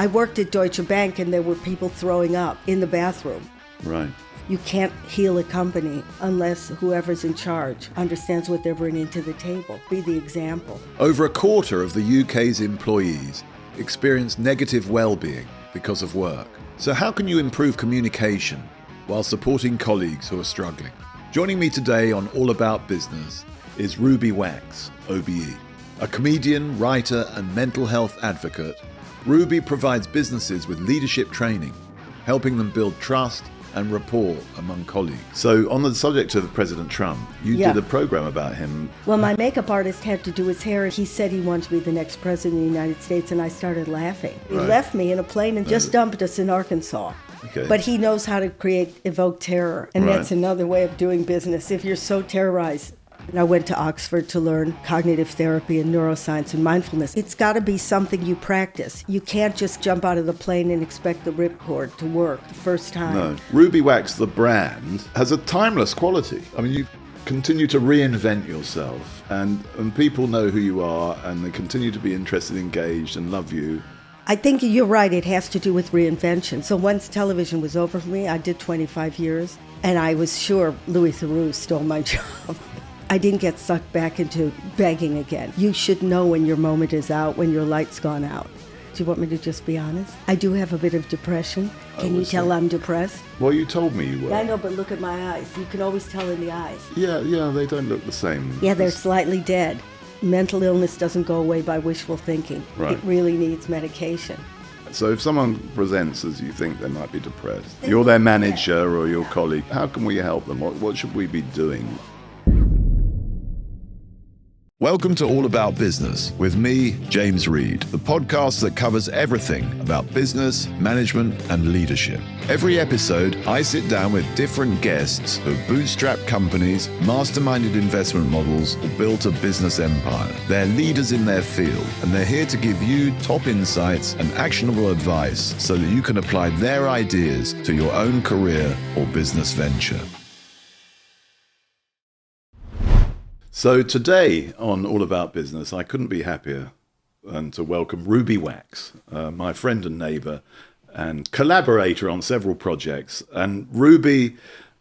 I worked at Deutsche Bank and there were people throwing up in the bathroom. Right. You can't heal a company unless whoever's in charge understands what they're bringing to the table. Be the example. Over a quarter of the UK's employees experience negative well-being because of work. So how can you improve communication while supporting colleagues who are struggling? Joining me today on All About Business is Ruby Wax OBE. A comedian, writer, and mental health advocate, Ruby provides businesses with leadership training, helping them build trust and rapport among colleagues. So on the subject of President Trump, you did a program about him. Well, my makeup artist had to do his hair. He said he wanted to be the next president of the United States, and I started laughing. He left me in a plane and just dumped us in Arkansas. Okay. But he knows how to evoke terror, and that's another way of doing business. If you're so terrorized. And I went to Oxford to learn cognitive therapy and neuroscience and mindfulness. It's got to be something you practice. You can't just jump out of the plane and expect the ripcord to work the first time. No. Ruby Wax, the brand, has a timeless quality. I mean, you continue to reinvent yourself, and people know who you are, and they continue to be interested, engaged, and love you. I think you're right. It has to do with reinvention. So once television was over for me, I did 25 years, and I was sure Louis Theroux stole my job. I didn't get sucked back into begging again. You should know when your moment is out, when your light's gone out. Do you want me to just be honest? I do have a bit of depression. Can you tell I'm depressed? Well, you told me you were. I know, but look at my eyes. You can always tell in the eyes. Yeah, they don't look the same. Yeah, they're slightly dead. Mental illness doesn't go away by wishful thinking. Right. It really needs medication. So if someone presents as you think they might be depressed, you're their manager or your colleague, how can we help them? What should we be doing? Welcome to All About Business with me, James Reed, the podcast that covers everything about business, management, and leadership. Every episode, I sit down with different guests who've bootstrapped companies, masterminded investment models, or built a business empire. They're leaders in their field, and they're here to give you top insights and actionable advice so that you can apply their ideas to your own career or business venture. So today on All About Business, I couldn't be happier than to welcome Ruby Wax, my friend and neighbour and collaborator on several projects. And Ruby,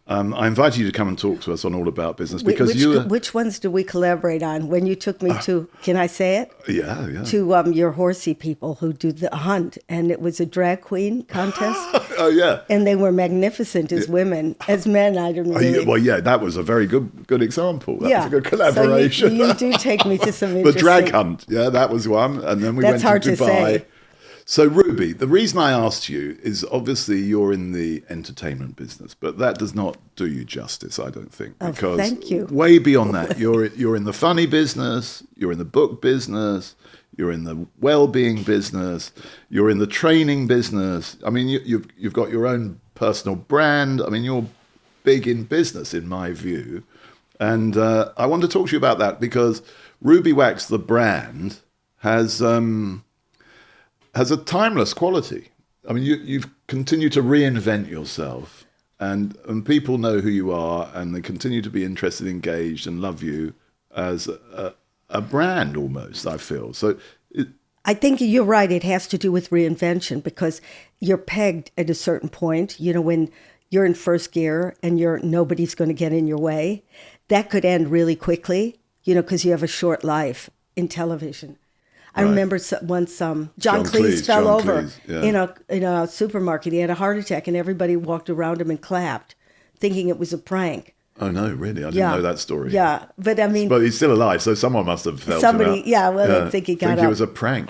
I invited you to come and talk to us on All About Business because which ones do we collaborate on? When you took me to, can I say it? Yeah. To your horsey people who do the hunt, and it was a drag queen contest. Oh, yeah. And they were magnificent as women. As men, I didn't really... Well, yeah, that was a very good example. That was a good collaboration. So you do take me to some interesting... The drag hunt, yeah, that was one. And then we went to Dubai. That's hard to say. So, Ruby, the reason I asked you is obviously you're in the entertainment business, but that does not do you justice, I don't think. Because thank you. Way beyond that, you're in the funny business, you're in the book business, you're in the wellbeing business, you're in the training business. I mean, you've got your own personal brand. I mean, you're big in business, in my view. And I want to talk to you about that because Ruby Wax, the brand, has a timeless quality. I mean, you've continued to reinvent yourself, and people know who you are, and they continue to be interested, engaged, and love you as a brand almost, I feel. So I think you're right. It has to do with reinvention because you're pegged at a certain point. You know, when you're in first gear and nobody's going to get in your way, that could end really quickly, you know, because you have a short life in television. I remember once John Cleese fell over in a supermarket. He had a heart attack, and everybody walked around him and clapped, thinking it was a prank. Oh, no, really? I didn't know that story. Yeah, but I mean... But he's still alive, so someone must have felt somebody, I think he got up. It was a prank.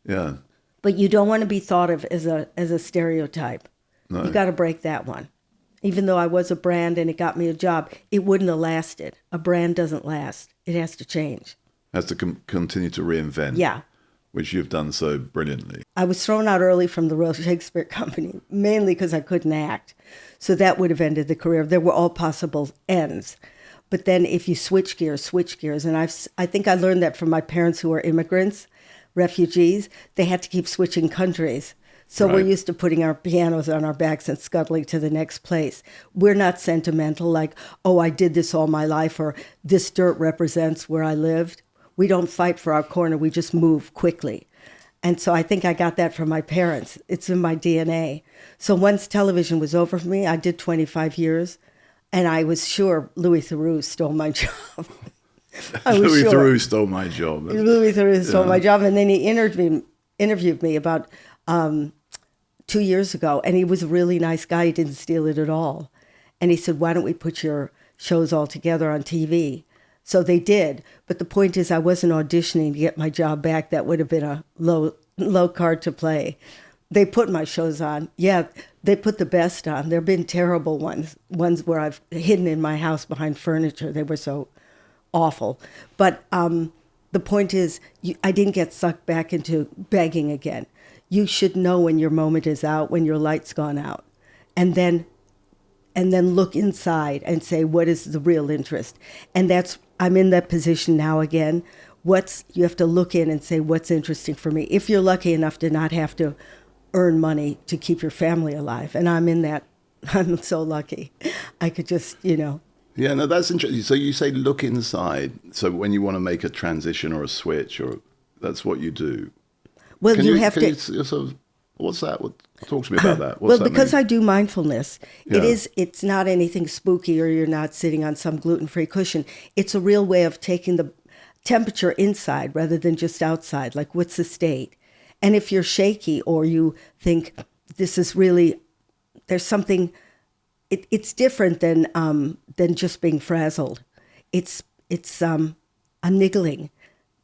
Yeah. But you don't want to be thought of as a stereotype. No. You got to break that one. Even though I was a brand and it got me a job, it wouldn't have lasted. A brand doesn't last. It has to change. Has to continue to reinvent. Yeah. Which you've done so brilliantly. I was thrown out early from the Royal Shakespeare Company, mainly because I couldn't act. So that would have ended the career. There were all possible ends. But then if you switch gears. And I think I learned that from my parents who were immigrants, refugees. They had to keep switching countries. So we're used to putting our pianos on our backs and scuttling to the next place. We're not sentimental like, oh, I did this all my life, or this dirt represents where I lived. We don't fight for our corner. We just move quickly. And so I think I got that from my parents. It's in my DNA. So once television was over for me, I did 25 years, and I was sure Louis Theroux stole my job. I was Louis sure. Theroux stole my job. Louis Theroux stole my job, and then he interviewed me about 2 years ago, and he was a really nice guy. He didn't steal it at all. And he said, why don't we put your shows all together on TV? So they did. But the point is, I wasn't auditioning to get my job back. That would have been a low card to play. They put my shows on. Yeah, they put the best on. There have been terrible ones where I've hidden in my house behind furniture. They were so awful. But the point is, I didn't get sucked back into begging again. You should know when your moment is out, when your light's gone out. And then look inside and say, what is the real interest? And I'm in that position now again. You have to look in and say, what's interesting for me? If you're lucky enough to not have to earn money to keep your family alive. And I'm in that, I'm so lucky. I could just, Yeah, no, that's interesting. So you say look inside. So when you want to make a transition or a switch, or that's what you do. Well, Can you you have can to. you sort of, what's that? Talk to me about that. What's Well, that because mean? I do mindfulness, Yeah. it's not anything spooky, or you're not sitting on some gluten-free cushion. It's a real way of taking the temperature inside rather than just outside. Like, what's the state? And if you're shaky, or you think this is really, there's something, it's different than just being frazzled. It's a niggling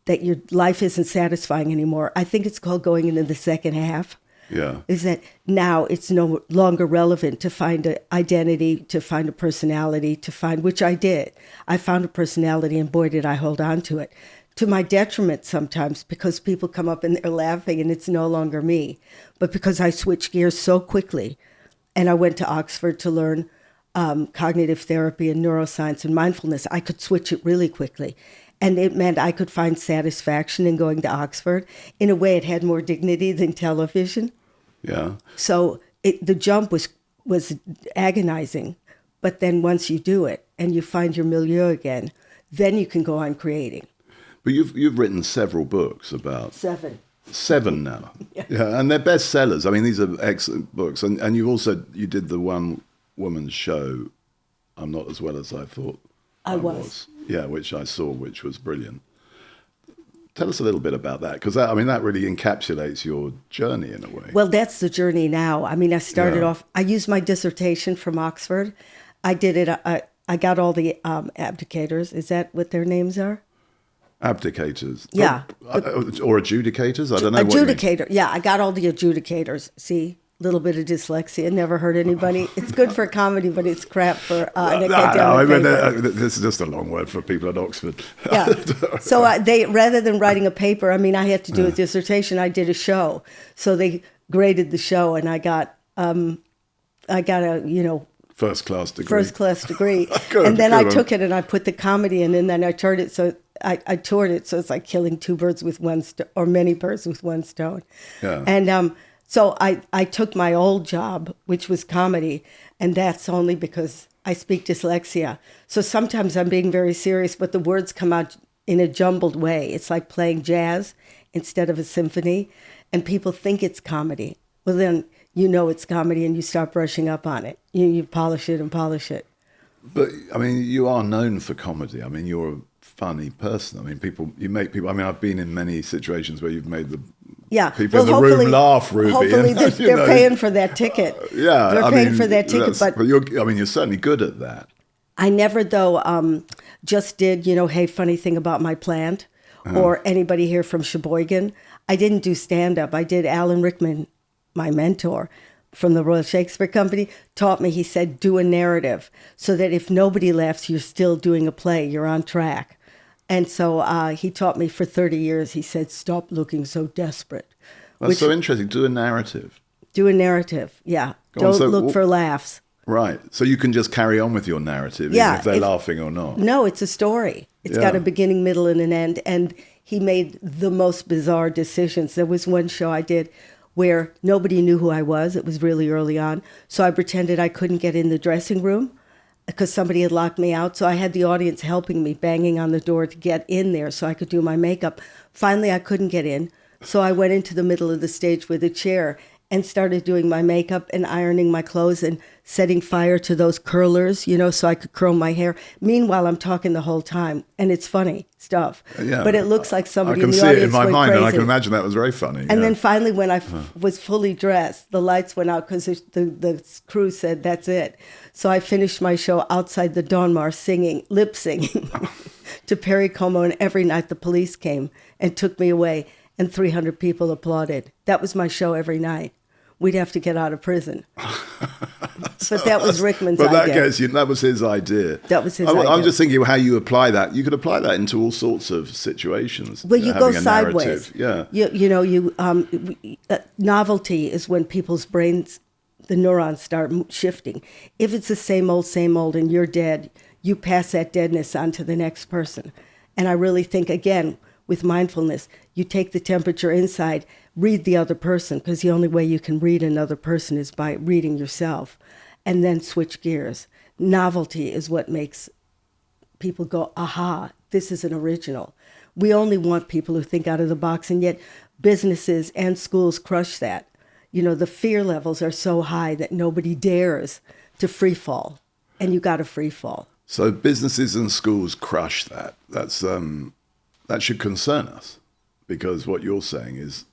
that your life isn't satisfying anymore. I think it's called going into the second half. Yeah. Is that now it's no longer relevant to find an identity, to find a personality, which I did. I found a personality, and boy, did I hold on to it. To my detriment sometimes, because people come up and they're laughing and it's no longer me. But because I switched gears so quickly, and I went to Oxford to learn cognitive therapy and neuroscience and mindfulness, I could switch it really quickly. And it meant I could find satisfaction in going to Oxford. In a way, it had more dignity than television. Yeah. So the jump was agonizing. But then once you do it and you find your milieu again, then you can go on creating. But you've written several books about 7 now. Yeah, and they're bestsellers. I mean, these are excellent books. And you did the one woman show, I'm Not As Well As I Thought I Was. Yeah, which I saw, which was brilliant. Tell us a little bit about that, because that really encapsulates your journey in a way. Well, that's the journey now. I mean, I started off, I used my dissertation from Oxford. I did it, I got all the abdicators. Is that what their names are? Abdicators. Yeah. Or adjudicators? I don't know. Adjudicator. Yeah, I got all the adjudicators. See? Little bit of dyslexia, never hurt anybody. It's good for comedy, but it's crap for an academic paper. This is just a long word for people at Oxford. Yeah. So they, rather than writing a paper, I had to do a dissertation. I did a show. So they graded the show, and I got a first class degree. And then I took it and I put the comedy in, and then I turned it so I toured it, so it's like killing two birds with one stone, or many birds with one stone. Yeah. And so I took my old job, which was comedy, and that's only because I speak dyslexia. So sometimes I'm being very serious, but the words come out in a jumbled way. It's like playing jazz instead of a symphony, and people think it's comedy. Well, then it's comedy, and you start brushing up on it. You polish it and polish it. But, you are known for comedy. You're a funny person. You make people, I've been in many situations where you've made the people in the room laugh, Ruby. Hopefully they're paying for that ticket. Yeah. They're paying for that ticket. But you're certainly good at that. I never, though, just did, hey, funny thing about my plant, or anybody here from Sheboygan. I didn't do stand-up. I did. Alan Rickman, my mentor from the Royal Shakespeare Company, taught me, he said, do a narrative so that if nobody laughs, you're still doing a play. You're on track. And so he taught me for 30 years. He said, stop looking so desperate. That's so interesting. Do a narrative. Do a narrative, yeah. Don't look for laughs. Right. So you can just carry on with your narrative, even if they're laughing or not. No, it's a story. It's got a beginning, middle, and an end. And he made the most bizarre decisions. There was one show I did where nobody knew who I was. It was really early on. So I pretended I couldn't get in the dressing room because somebody had locked me out. So I had the audience helping me, banging on the door to get in there so I could do my makeup. Finally, I couldn't get in So I went into the middle of the stage with a chair and started doing my makeup and ironing my clothes and setting fire to those curlers, so I could curl my hair. Meanwhile, I'm talking the whole time, and it's funny stuff. Yeah, but it looks like somebody I in can the see it audience in my went mind, crazy. and I can imagine that was very funny. And then finally, when I was fully dressed, the lights went out because the crew said, that's it. So I finished my show outside the Donmar singing, lip singing to Perry Como, and every night the police came and took me away, and 300 people applauded. That was my show every night. We'd have to get out of prison. But that was Rickman's idea. But that gets you. That was his idea. That was his idea. I'm just thinking how you apply that. You could apply that into all sorts of situations. Well, you go sideways. Narrative. Yeah. Novelty is when people's brains, the neurons start shifting. If it's the same old, and you're dead, you pass that deadness on to the next person. And I really think, again, with mindfulness, you take the temperature inside, read the other person, because the only way you can read another person is by reading yourself, and then switch gears. Novelty is what makes people go, aha, this is an original. We only want people who think out of the box, and yet businesses and schools crush that. The fear levels are so high that nobody dares to free fall, and you got to free fall. So businesses and schools crush that. That should concern us, because what you're saying is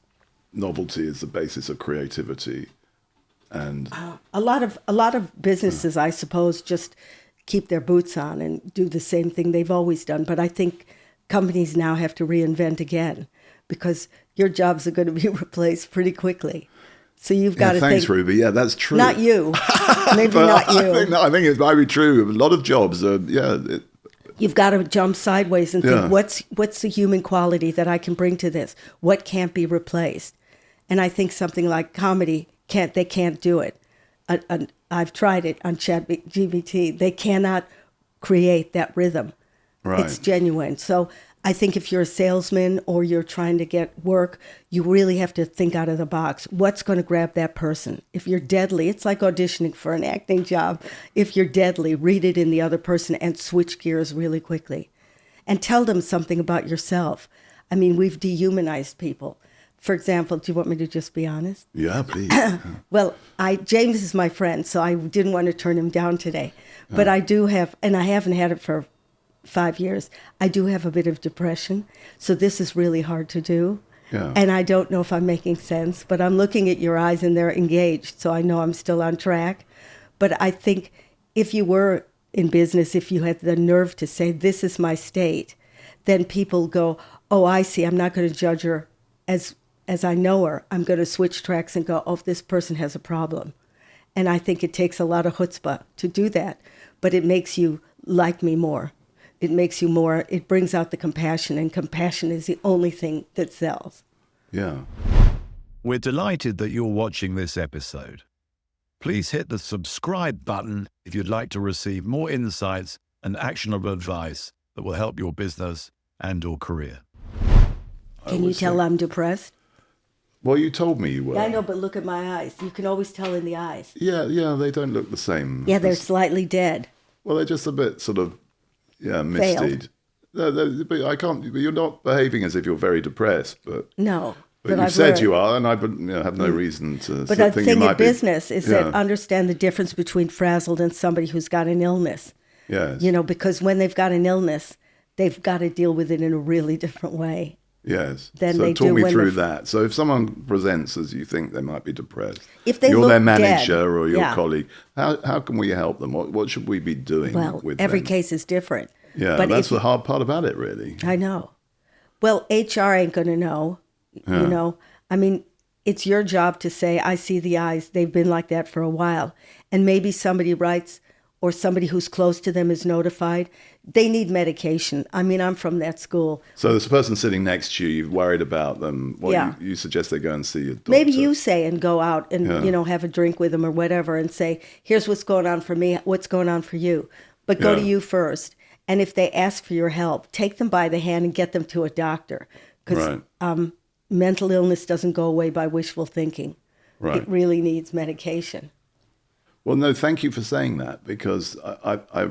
novelty is the basis of creativity, and a lot of businesses, I suppose, just keep their boots on and do the same thing they've always done. But I think companies now have to reinvent again, because your jobs are going to be replaced pretty quickly. So you've got to think. Thanks, Ruby. Yeah, that's true. Not you. Maybe not you. I think it might be true. A lot of jobs are, You've got to jump sideways and think, what's the human quality that I can bring to this? What can't be replaced? And I think something like comedy, they can't do it. I've tried it on ChatGPT. They cannot create that rhythm. Right. It's genuine. So I think if you're a salesman or you're trying to get work, you really have to think out of the box. What's going to grab that person? If you're deadly, it's like auditioning for an acting job. If you're deadly, read it in the other person and switch gears really quickly. And tell them something about yourself. I mean, we've dehumanized people. For example, do you want me to just be honest? Yeah, please. Well, James is my friend, so I didn't want to turn him down today. But I do have, and I haven't had it for 5 years, I do have a bit of depression. So this is really hard to do. Yeah. And I don't know if I'm making sense, but I'm looking at your eyes and they're engaged. So I know I'm still on track. But I think if you were in business, if you had the nerve to say, this is my state, then people go, oh, I see. I'm not going to judge her as I know her. I'm going to switch tracks and go, oh, this person has a problem. And I think it takes a lot of chutzpah to do that. But it makes you like me more. It makes you more, it brings out the compassion, and compassion is the only thing that sells. Yeah. We're delighted that you're watching this episode. Please hit the subscribe button if you'd like to receive more insights and actionable advice that will help your business and/or career. Can you tell I'm depressed? Well, you told me you were. Yeah, I know, but look at my eyes. You can always tell in the eyes. Yeah, they don't look the same. Yeah, they're slightly dead. Well, they're just a bit sort of, misted. But I can't. But you're not behaving as if you're very depressed. But no. But you've said you are, and I have no reason to but think the you thing might in be. business is that understand the difference between frazzled and somebody who's got an illness. Yes. Because when they've got an illness, they've got to deal with it in a really different way. Yes. Than so they talk do me when through that. So if someone presents as you think they might be depressed, if they you're look their manager dead, or your colleague, how can we help them? What should we be doing with every them? case is different. Yeah, but that's the hard part about it, really. I know. Well, HR ain't going to know, I mean, it's your job to say, I see the eyes. They've been like that for a while. And maybe somebody writes, or somebody who's close to them is notified. They need medication. I mean, I'm from that school. So there's a person sitting next to you, you're worried about them. You suggest they go and see a doctor. Maybe you say and go out and, have a drink with them or whatever and say, here's what's going on for me, what's going on for you. But go to you first. And if they ask for your help, take them by the hand and get them to a doctor. Because mental illness doesn't go away by wishful thinking. Right. It really needs medication. Well, no, thank you for saying that, because I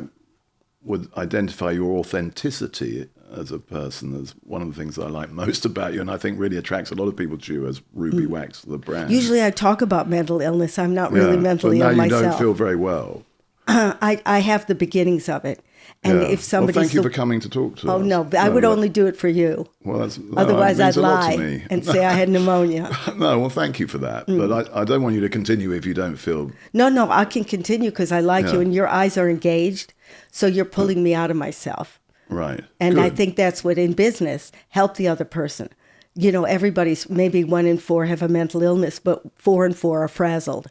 would identify your authenticity as a person. That's one of the things I like most about you, and I think really attracts a lot of people to you as Ruby Wax, the brand. Usually I talk about mental illness. I'm not really mentally ill myself. But now you myself. don't feel very well. I have the beginnings of it. And if somebody, thank you for coming to talk to us. Oh no, I would only do it for you. Well, otherwise that I'd means a lot to lie me. and say I had pneumonia. No, well, thank you for that. But I don't want you to continue if you don't feel. No, I can continue because I like you, and your eyes are engaged, so you're pulling me out of myself. Right. And Good. I think that's what in business help the other person. You know, everybody's maybe 1 in 4 have a mental illness, but 4 in 4 are frazzled.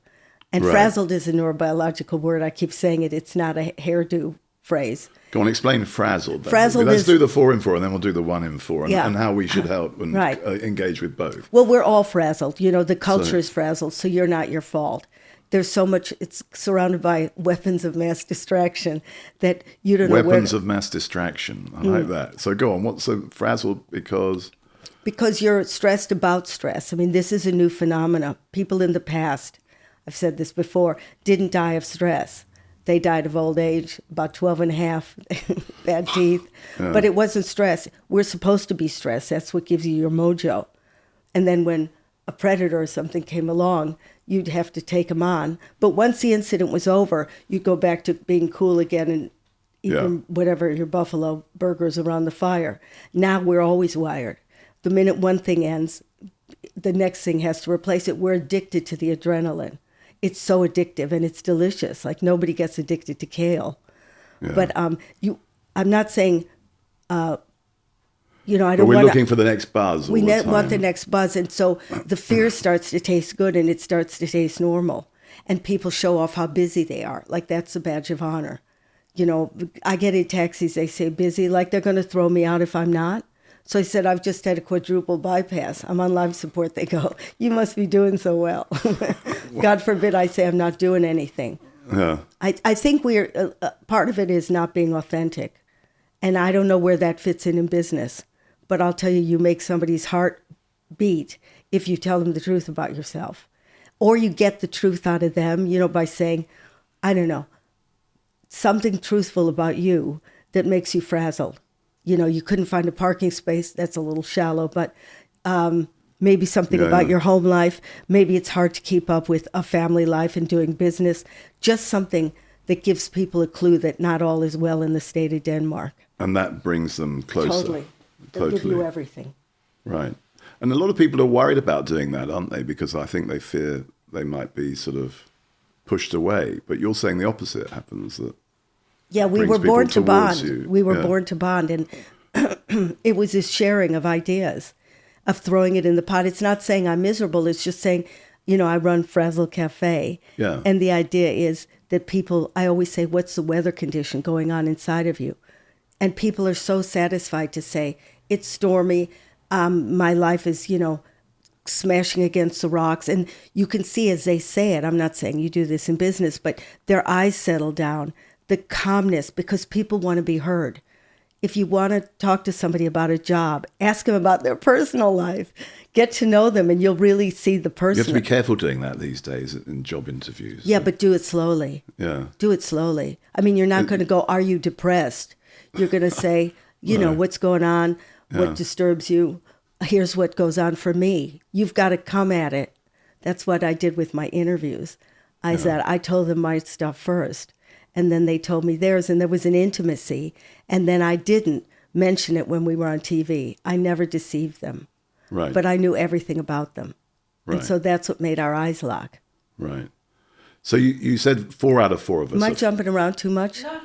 And frazzled is a neurobiological word. I keep saying it. It's not a hairdo phrase. Go on, explain frazzled. Frazzled Let's is, do the 4 in 4, and then we'll do the 1 in 4, and how we should help and engage with both. Well, we're all frazzled. You know, the culture is frazzled, so you're not your fault. There's so much, it's surrounded by weapons of mass distraction that you don't know where. Weapons of mass distraction. I like that. So go on. What's so frazzled because? Because you're stressed about stress. I mean, this is a new phenomena. People in the past, I've said this before, didn't die of stress. They died of old age, about 12 and a half, bad teeth. But it wasn't stress. We're supposed to be stressed. That's what gives you your mojo. And then when a predator or something came along, you'd have to take them on. But once the incident was over, you'd go back to being cool again and eating whatever, your buffalo burgers around the fire. Now we're always wired. The minute one thing ends, the next thing has to replace it. We're addicted to the adrenaline. It's so addictive and it's delicious. Like nobody gets addicted to kale. Yeah. But I'm not saying, I don't want to. We're looking for the next buzz. We want the next buzz. And so the fear starts to taste good and it starts to taste normal. And people show off how busy they are. Like that's a badge of honor. You know, I get in taxis, they say busy, like they're going to throw me out if I'm not. So I said, I've just had a quadruple bypass. I'm on life support. They go, you must be doing so well. God forbid I say I'm not doing anything. Yeah. I think we're part of it is not being authentic. And I don't know where that fits in business. But I'll tell you, you make somebody's heart beat if you tell them the truth about yourself. Or you get the truth out of them, by saying, I don't know, something truthful about you that makes you frazzled. You couldn't find a parking space. That's a little shallow, but maybe something about your home life. Maybe it's hard to keep up with a family life and doing business. Just something that gives people a clue that not all is well in the state of Denmark. And that brings them closer. Totally. They'll give you everything. Right. And a lot of people are worried about doing that, aren't they? Because I think they fear they might be sort of pushed away. But you're saying the opposite happens, that yeah, we were born to bond. We were born to bond. And it was this sharing of ideas, of throwing it in the pot. It's not saying I'm miserable. It's just saying, I run Frazzled Cafe. Yeah. And the idea is that people, I always say, what's the weather condition going on inside of you? And people are so satisfied to say, it's stormy. My life is, smashing against the rocks. And you can see as they say it, I'm not saying you do this in business, but their eyes settle down. The calmness, because people want to be heard. If you want to talk to somebody about a job, ask them about their personal life. Get to know them, and you'll really see the person. You have to be careful doing that these days in job interviews. Yeah, but do it slowly. Yeah. Do it slowly. I mean, you're not going to go, are you depressed? You're going to say, what's going on? What disturbs you? Here's what goes on for me. You've got to come at it. That's what I did with my interviews. I said, I told them my stuff first. And then they told me theirs, and there was an intimacy. And then I didn't mention it when we were on TV. I never deceived them. Right. But I knew everything about them. Right. And so that's what made our eyes lock. Right. So you said 4 out of 4 of us. Am I jumping around too much? No.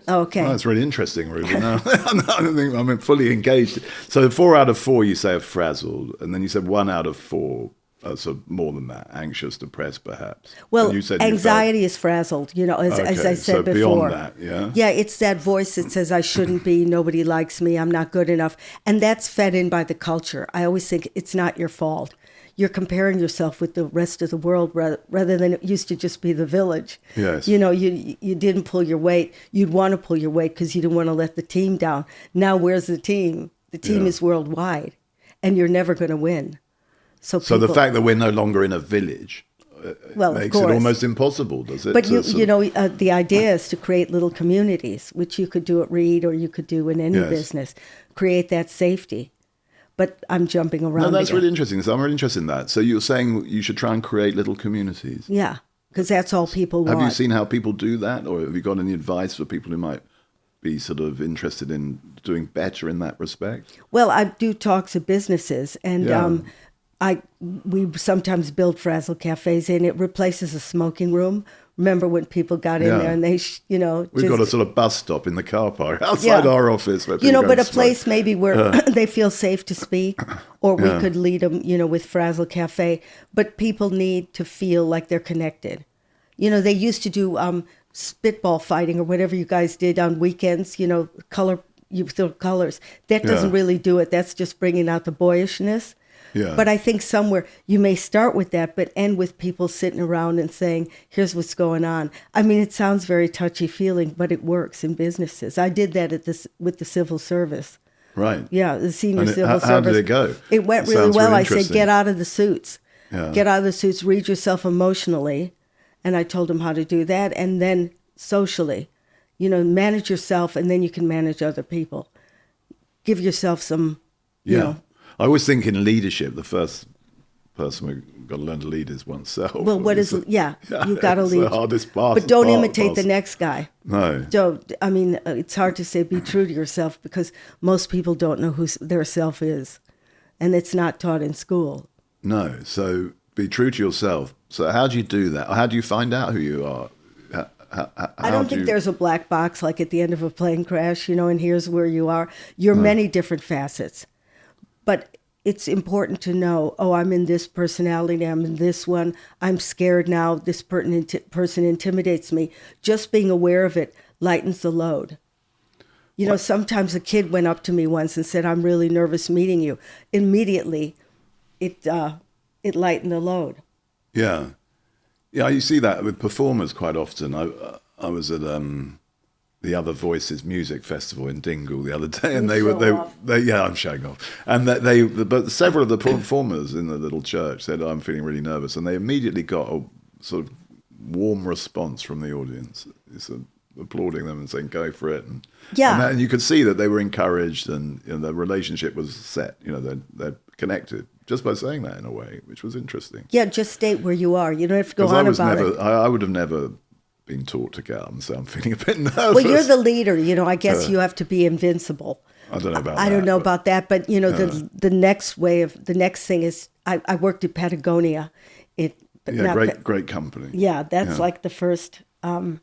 Oh, okay. Oh, that's really interesting, Ruby. No, I don't think I'm fully engaged. So 4 out of 4 you say are frazzled, and then you said 1 out of 4 are sort of more than that, anxious, depressed, perhaps. Well, anxiety is frazzled, as I said before. Beyond that, yeah? Yeah, it's that voice that says, I shouldn't be, nobody likes me, I'm not good enough. And that's fed in by the culture. I always think it's not your fault. You're comparing yourself with the rest of the world rather than it used to just be the village. Yes. You didn't pull your weight. You'd want to pull your weight because you didn't want to let the team down. Now, where's the team? The team is worldwide, and you're never going to win. So the fact that we're no longer in a village makes it almost impossible, does it? But the idea is to create little communities, which you could do at Reed or you could do in any business. create that safety. But I'm jumping around. No, that's again. really interesting. So I'm really interested in that. So you're saying you should try and create little communities. Yeah, because that's all people want. Have you seen how people do that, or have you got any advice for people who might be sort of interested in doing better in that respect? Well, I do talks at businesses, and Yeah. we sometimes build Frazzled Cafes, and it replaces a smoking room. Remember when people got in Yeah. there and they, We've got a sort of bus stop in the car park outside our office. Where people go but and a smoke. place maybe where they feel safe to speak, or we Yeah. could lead them, with Frazzled Cafe. But people need to feel like they're connected. They used to do spitball fighting or whatever you guys did on weekends, color, you throw colors. That doesn't Yeah. really do it. That's just bringing out the boyishness. Yeah. But I think somewhere you may start with that, but end with people sitting around and saying, here's what's going on. I mean, it sounds very touchy-feeling, but it works in businesses. I did that with the civil service. Right. Yeah, the senior And civil service. how did it go? It went It really sounds well. really I said, interesting. get out of the suits. Yeah. Get out of the suits, read yourself emotionally. And I told them how to do that. And then socially, manage yourself, and then you can manage other people. Give yourself some, Yeah. I always think in leadership, the first person we've got to learn to lead is oneself. Well, you've got to it's lead. the hardest part. But don't part, imitate the boss. next guy. No. It's hard to say be true to yourself because most people don't know who their self is. And it's not taught in school. No. So be true to yourself. So how do you do that? How do you find out who you are? I don't think there's a black box like at the end of a plane crash, and here's where you are. You're many different facets. But it's important to know, I'm in this personality, I'm in this one, I'm scared now, this person intimidates me. Just being aware of it lightens the load. Sometimes a kid went up to me once and said, I'm really nervous meeting you. Immediately, it lightened the load. Yeah. Yeah, you see that with performers quite often. I was at the Other Voices Music Festival in Dingle the other day, and I'm showing off. And but several of the performers in the little church said, I'm feeling really nervous, and they immediately got a sort of warm response from the audience. It's applauding them and saying, go for it. And you could see that they were encouraged, and the relationship was set. They're connected just by saying that in a way, which was interesting. Yeah, just state where you are. You don't have to go on about it. I would have never been taught to get up and say, I'm feeling a bit nervous. Well, you're the leader. I guess you have to be invincible. I don't know about that. I don't know about that, but the next thing is I worked at Patagonia. Great company. Yeah, that's like the first. Well,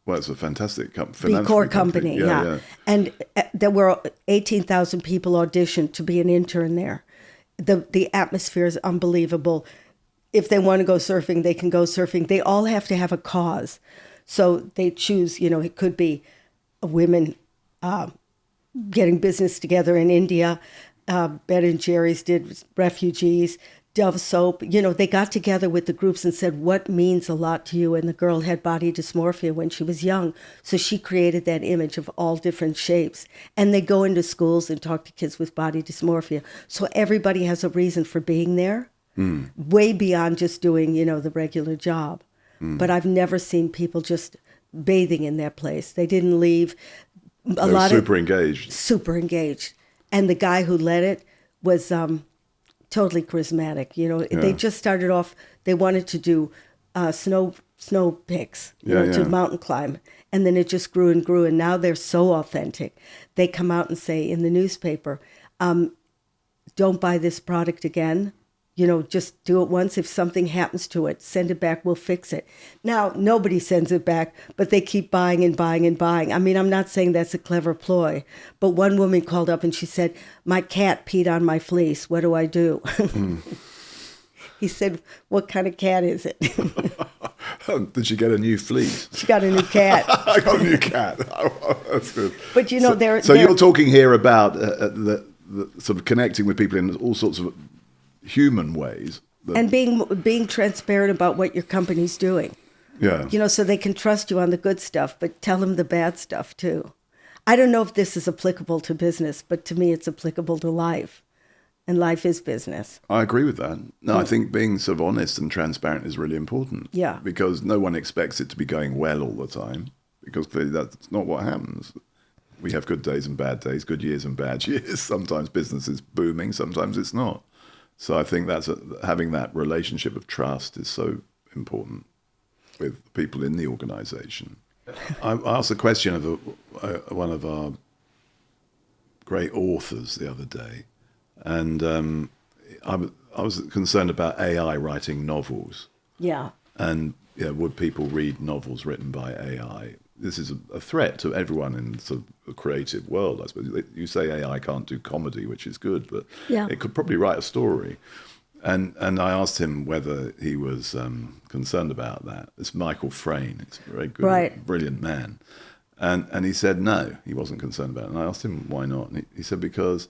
it's a fantastic company. B Corp company, yeah. And there were 18,000 people auditioned to be an intern there. The atmosphere is unbelievable. If they want to go surfing, they can go surfing. They all have to have a cause. So they choose, it could be women getting business together in India. Ben and Jerry's did refugees. Dove Soap, they got together with the groups and said, what means a lot to you? And the girl had body dysmorphia when she was young. So she created that image of all different shapes. And they go into schools and talk to kids with body dysmorphia. So everybody has a reason for being there, way beyond just doing, the regular job. But I've never seen people just bathing in that place. They didn't leave. They were super engaged. Super engaged. And the guy who led it was... totally charismatic. They just started off, they wanted to do snow picks, to mountain climb. And then it just grew and grew. And now they're so authentic. They come out and say in the newspaper, don't buy this product again. Just do it once. If something happens to it, send it back. We'll fix it. Now, nobody sends it back, but they keep buying and buying and buying. I mean, I'm not saying that's a clever ploy, but one woman called up and she said, my cat peed on my fleece. What do I do? He said, what kind of cat is it? Did she get a new fleece? She got a new cat. I got a new cat. Oh, that's good. But, So you're talking here about the sort of connecting with people in all sorts of human ways. And being transparent about what your company's doing. Yeah. So they can trust you on the good stuff, but tell them the bad stuff too. I don't know if this is applicable to business, but to me it's applicable to life. And life is business. I agree with that. No, I think being sort of honest and transparent is really important. Yeah. Because no one expects it to be going well all the time, because clearly that's not what happens. We have good days and bad days, good years and bad years. Sometimes business is booming, sometimes it's not. So I think having that relationship of trust is so important with people in the organization. I asked a question of one of our great authors the other day, and I was concerned about AI writing novels. Yeah. And would people read novels written by AI? This is a threat to everyone in sort of the creative world, I suppose. You say AI can't do comedy, which is good, but it could probably write a story. And I asked him whether he was concerned about that. It's Michael Frayn. It's a very good, brilliant man. And he said no, he wasn't concerned about it. And I asked him why not. And he said because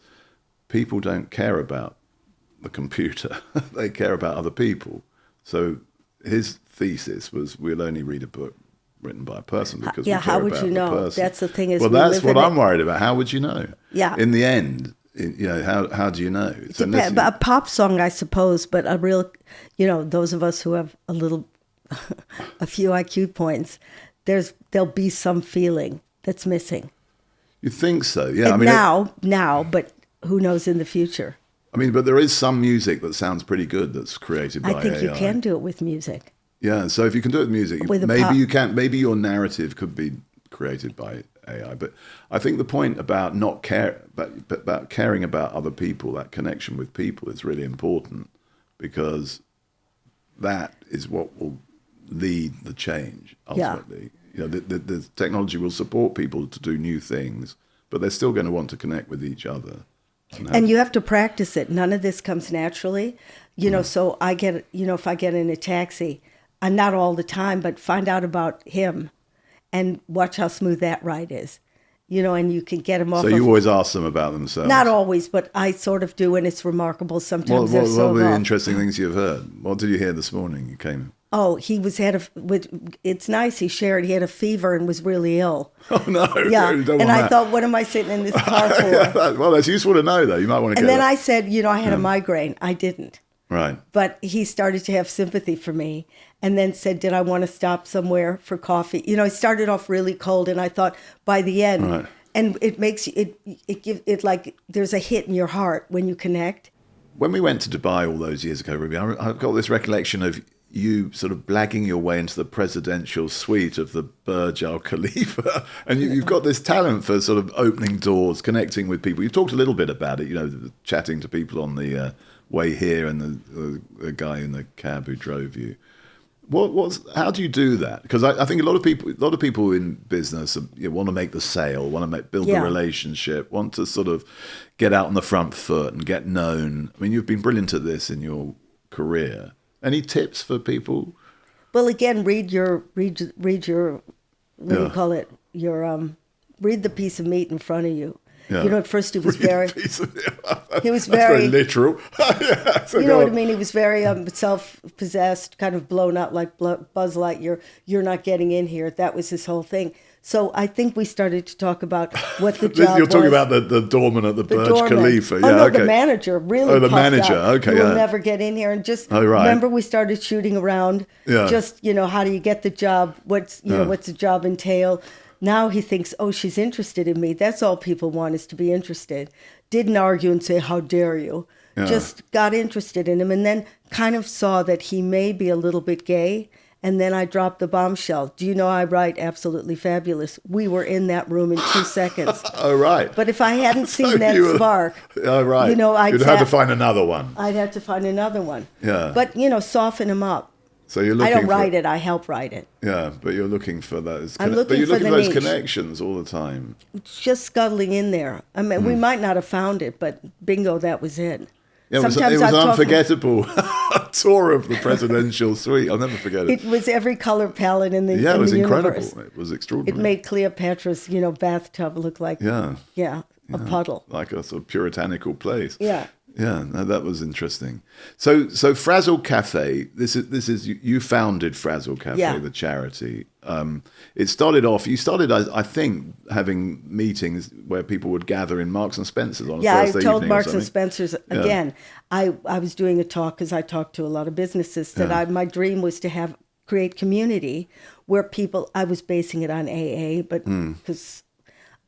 people don't care about the computer. They care about other people. So his thesis was we'll only read a book written by a person because we care how would about you know? the person. That's the thing is, well, that's what I'm worried about. How would you know? Yeah. In the end, how do you know? But a pop song, I suppose, but a real, those of us who have a few IQ points, there'll be some feeling that's missing. You think so? Yeah. And now, but who knows in the future? I mean, but there is some music that sounds pretty good that's created by AI. I think you can do it with music. Yeah, so if you can do it with music, you can. Maybe your narrative could be created by AI. But I think the point about about caring about other people, that connection with people, is really important, because that is what will lead the change ultimately. Yeah. The technology will support people to do new things, but they're still going to want to connect with each other. And you have to practice it. None of this comes naturally. So I get, if I get in a taxi, and not all the time, but find out about him and watch how smooth that ride is. And you can get them off. So you always ask them about themselves? Not always, but I sort of do, and it's remarkable. Sometimes what were the interesting things you've heard? What did you hear this morning you came? Oh, he it's nice, he shared, he had a fever and was really ill. Oh, no. Yeah, and I thought, what am I sitting in this car for? Well, that's useful to know, though. You might want to And then I said, I had a migraine. I didn't. Right. But he started to have sympathy for me, and then said, did I want to stop somewhere for coffee? He started off really cold, and I thought by the end, right. And it makes you, it gives it like there's a hit in your heart when you connect. When we went to Dubai all those years ago, Ruby, I've got this recollection of you sort of blagging your way into the presidential suite of the Burj Al Khalifa. And you've got this talent for sort of opening doors, connecting with people. You've talked a little bit about it, chatting to people on the way here and the guy in the cab who drove you. How do you do that? Because I think a lot of people in business want to make the sale, want to build the relationship, want to sort of get out on the front foot and get known. I mean, you've been brilliant at this in your career. Any tips for people? Well, again, read your what do you call it? Read the piece of meat in front of you. Yeah. At first he was very very literal. So you know what I mean? He was very self-possessed, kind of blown up like Buzz Lightyear. You're not getting in here. That was his whole thing. So I think we started to talk about what the job was. You're talking about the doorman at the Burj Khalifa. The manager really. The manager. Out. Okay, You'll never get in here. And just remember, we started shooting around. Yeah. Just how do you get the job? What's the job entail? Now he thinks, oh, she's interested in me. That's all people want, is to be interested. Didn't argue and say, how dare you? Yeah. Just got interested in him, and then kind of saw that he may be a little bit gay. And then I dropped the bombshell. Do you know I write absolutely fabulous? We were in that room in 2 seconds. Oh, right. But if I hadn't seen that spark, oh, right. You'd have to find another one. I'd have to find another one. Yeah. But, soften him up. So you're looking I don't write it, I help write it. Yeah, but you're looking for those. I'm looking but you're for looking the for those niche. Connections all the time. Just scuttling in there. I mean, we might not have found it, but bingo, that was it. Yeah, it was an unforgettable tour of the presidential suite. I'll never forget it. It was every color palette in the it was incredible. Universe. It was extraordinary. It made Cleopatra's, bathtub look like a puddle, like a sort of puritanical place. Yeah. Yeah, no, that was interesting. So Frazzled Cafe. This is you founded Frazzled Cafe, the charity. It started off. You started, I think, having meetings where people would gather in Marks and Spencer's on a Thursday evening. Yeah, I told Marks and Spencer's again. I was doing a talk because I talked to a lot of businesses that my dream was to create community where people. I was basing it on AA, but because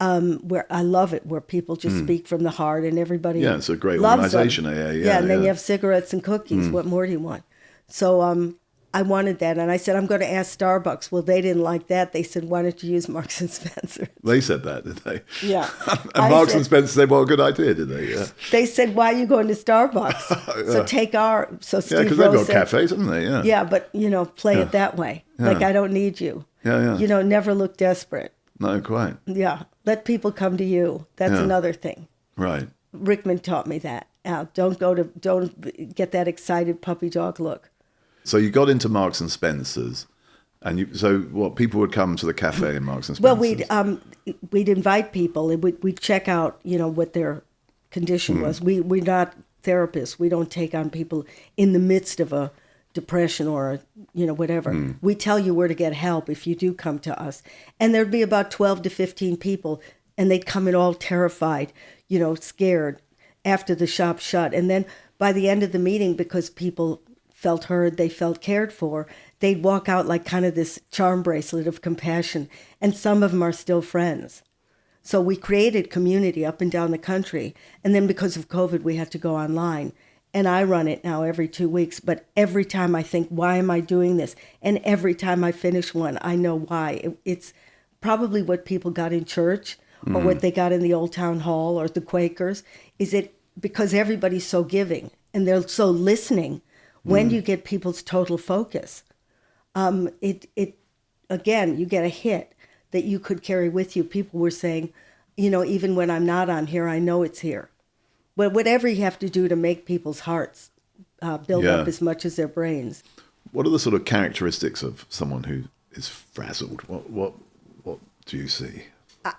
where I love it, where people just speak from the heart and everybody Yeah, it's a great loves them. organization, AA. Yeah, and then you have cigarettes and cookies. What more do you want? So I wanted that, and I said, I'm going to ask Starbucks. Well, they didn't like that. They said, why don't you use Marks and Spencer? They said that, did they? Yeah. And Marks and Spencer said, well, a good idea, did they? Yeah. They said, why are you going to Starbucks? So take our... So Steve Yeah, because they've Rose got cafes, haven't they? Yeah. Yeah, but, play it that way. Like, I don't need you. Yeah, yeah. Never look desperate. No, quite. Yeah. Let people come to you. That's another thing. Right. Rickman taught me that. Don't get that excited puppy dog look. So you got into Marks and Spencer's, and so what? People would come to the cafe in Marks and Well, Spencer's. we'd invite people, and we'd check out, what their condition was. We're not therapists. We don't take on people in the midst of a depression or whatever. We tell you where to get help if you do come to us. And there'd be about 12 to 15 people, and they'd come in all terrified, scared after the shop shut. And then by the end of the meeting, because people felt heard, they felt cared for, they'd walk out like kind of this charm bracelet of compassion. And some of them are still friends. So we created community up and down the country. And then because of COVID, we had to go online. And I run it now every 2 weeks. But every time I think, why am I doing this? And every time I finish one, I know why. It's probably what people got in church or what they got in the Old Town Hall or the Quakers. Is it because everybody's so giving and they're so listening. When you get people's total focus, again, you get a hit that you could carry with you. People were saying, even when I'm not on here, I know it's here. But whatever you have to do to make people's hearts build up as much as their brains. What are the sort of characteristics of someone who is frazzled? What do you see?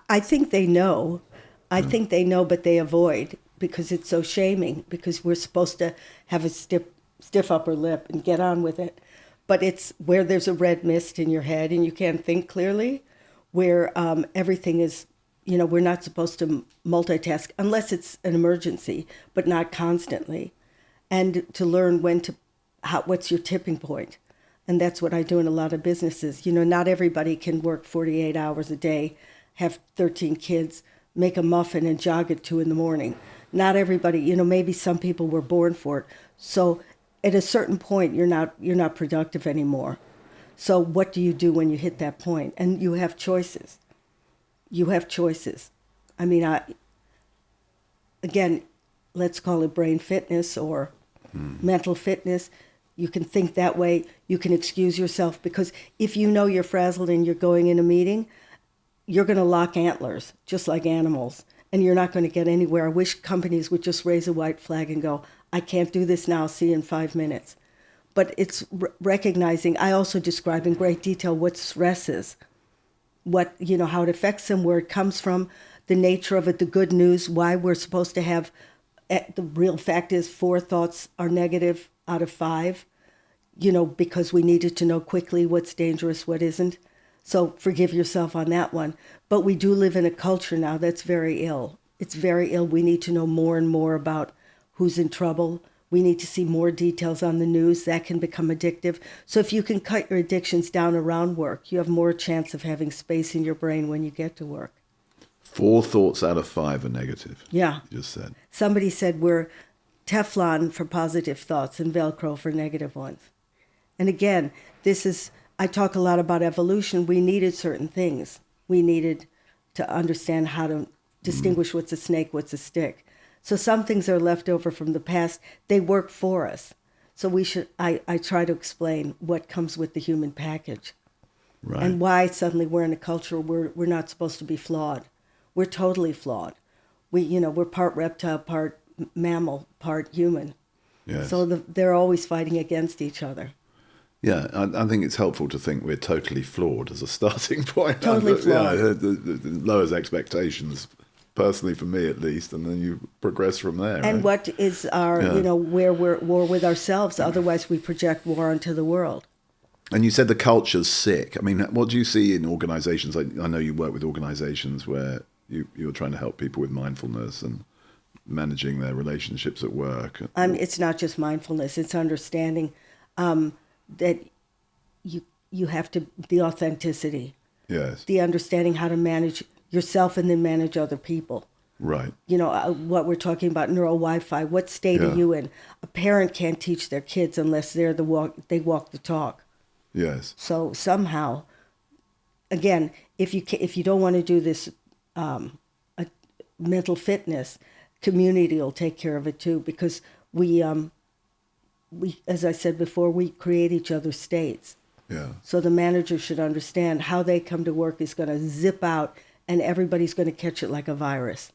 I think they know. I think they know, but they avoid because it's so shaming, because we're supposed to have a stiff upper lip and get on with it. But it's where there's a red mist in your head and you can't think clearly, where everything is, we're not supposed to multitask unless it's an emergency, but not constantly. And to learn what's your tipping point. And that's what I do in a lot of businesses. Not everybody can work 48 hours a day, have 13 kids, make a muffin and jog at 2 a.m. Not everybody, maybe some people were born for it. So at a certain point, you're not productive anymore. So what do you do when you hit that point? And you have choices. I mean, again, let's call it brain fitness or mental fitness. You can think that way. You can excuse yourself, because if you know you're frazzled and you're going in a meeting, you're going to lock antlers, just like animals, and you're not going to get anywhere. I wish companies would just raise a white flag and go, I can't do this now, see you in 5 minutes. But it's recognizing, I also describe in great detail what stress is, how it affects them, where it comes from, the nature of it, the good news, why we're supposed to have, the real fact is 4 thoughts are negative out of 5, because we needed to know quickly what's dangerous, what isn't. So forgive yourself on that one. But we do live in a culture now that's very ill. It's very ill. We need to know more and more about who's in trouble. We need to see more details on the news. That can become addictive. So if you can cut your addictions down around work, you have more chance of having space in your brain when you get to work. 4 thoughts out of 5 are negative. Yeah. You just said. Somebody said we're Teflon for positive thoughts and Velcro for negative ones. And again, I talk a lot about evolution. We needed certain things. We needed to understand how to distinguish what's a snake, what's a stick. So some things are left over from the past. They work for us. So I try to explain what comes with the human package. Right. And why suddenly we're in a culture where we're not supposed to be flawed. We're totally flawed. We're part reptile, part mammal, part human. Yes. So they're always fighting against each other. Yeah, I think it's helpful to think we're totally flawed as a starting point. Totally flawed. Yeah, it lowers expectations, personally for me at least, and then you progress from there. And right? what is our, where we're at war with ourselves? Otherwise, we project war onto the world. And you said the culture's sick. I mean, what do you see in organizations? I know you work with organizations where you're trying to help people with mindfulness and managing their relationships at work. It's not just mindfulness. It's understanding that you have to, the authenticity. Yes. The understanding how to manage yourself and then manage other people. Right. You know, what we're talking about, neural Wi-Fi, what state are you in? A parent can't teach their kids unless they walk the talk. Yes. So somehow, again, if you don't want to do this mental fitness, community will take care of it too, because we, as I said before, we create each other's states. Yeah. So the manager should understand how they come to work is going to zip out, and everybody's going to catch it like a virus.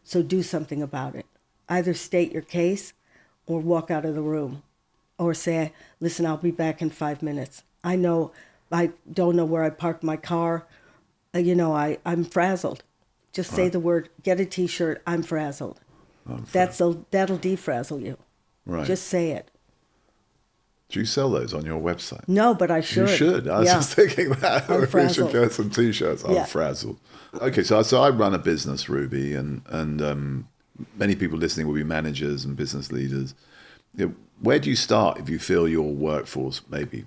So do something about it. Either state your case or walk out of the room, or say, listen, I'll be back in 5 minutes. I don't know where I parked my car. I'm frazzled. Just say the word, get a T-shirt, I'm frazzled. That'll defrazzle you. Right. Just say it. Do you sell those on your website? No, but I should. You should. I was just thinking that. I'm We frazzled. should get some T-shirts. I'm frazzled. Okay, so I run a business, Ruby, and many people listening will be managers and business leaders. Where do you start if you feel your workforce, maybe,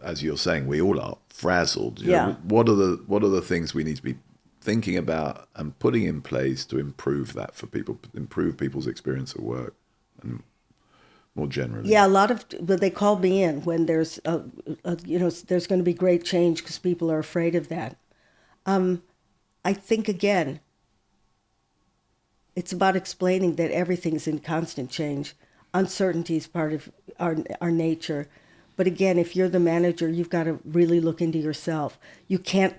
as you're saying, we all are frazzled? You know, what are the things we need to be thinking about and putting in place to improve that for people, improve people's experience of work, and more generally? Yeah, but they called me in when there's there's going to be great change because people are afraid of that. I think, again, it's about explaining that everything's in constant change. Uncertainty is part of our nature. But again, if you're the manager, you've got to really look into yourself. You can't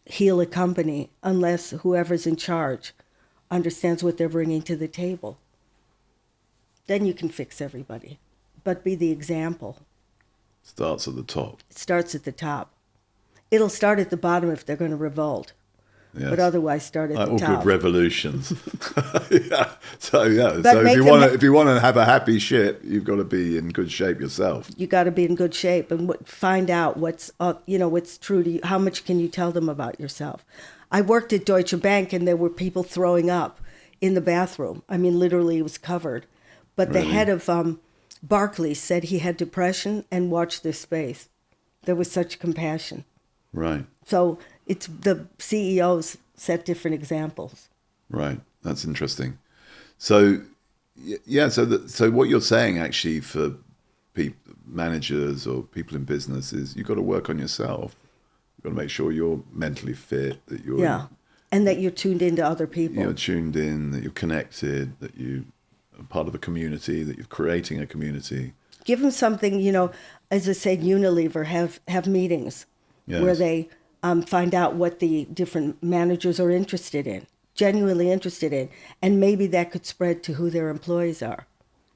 heal a company unless whoever's in charge understands what they're bringing to the table. Then you can fix everybody. But be the example. Starts at the top. It starts at the top. It'll start at the bottom if they're going to revolt. Yes. But otherwise, start at the top. All good revolutions. Yeah. So if you want to have a happy ship, you've got to be in good shape yourself. You got to be in good shape and find out what's true to you. How much can you tell them about yourself? I worked at Deutsche Bank, and there were people throwing up in the bathroom. I mean, literally, it was covered. But the head of Barclays said he had depression and watched this space. There was such compassion. Right. So it's the CEOs set different examples. Right. That's interesting. So, yeah. So what you're saying actually for managers or people in business is you've got to work on yourself. You've got to make sure you're mentally fit, that you're and that you're tuned into other people. You're tuned in, that you're connected, that you are part of a community, that you're creating a community. Give them something. As I said, Unilever have meetings where they find out what the different managers are interested in, genuinely interested in, and maybe that could spread to who their employees are.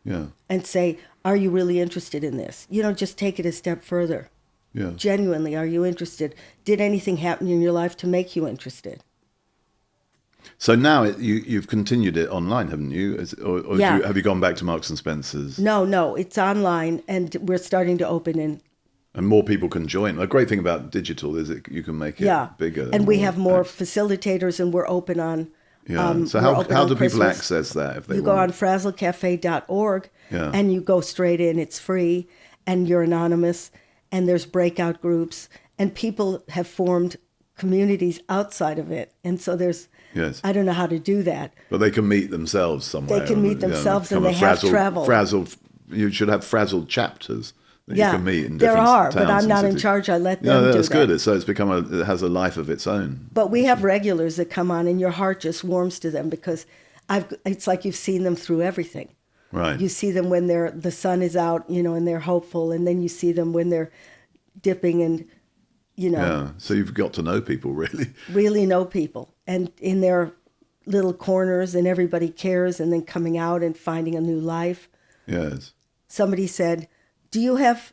Yeah. And say, are you really interested in this? Just take it a step further. Yeah. Genuinely, are you interested? Did anything happen in your life to make you interested? So now you've continued it online, haven't you? Or have you gone back to Marks and Spencer's? No, it's online, and we're starting to open in. And more people can join. The great thing about digital is that you can make it bigger. And we have more facilitators, and we're open on. So how do people access that if they want? You go on frazzledcafe.org, and you go straight in. It's free, and you're anonymous, and there's breakout groups, and people have formed communities outside of it. And so there's, I don't know how to do that. But they can meet themselves somewhere. They can meet themselves, and they have traveled. You should have frazzled chapters. You can meet in different there are, towns but I'm not in charge. I let them do that. That's good. So it has a life of its own. But we have regulars that come on, and your heart just warms to them because it's like you've seen them through everything. Right. You see them when the sun is out, and they're hopeful, and then you see them when they're dipping and, Yeah. So you've got to know people, really. Really know people, and in their little corners, and everybody cares, and then coming out and finding a new life. Yes. Somebody said, do you have,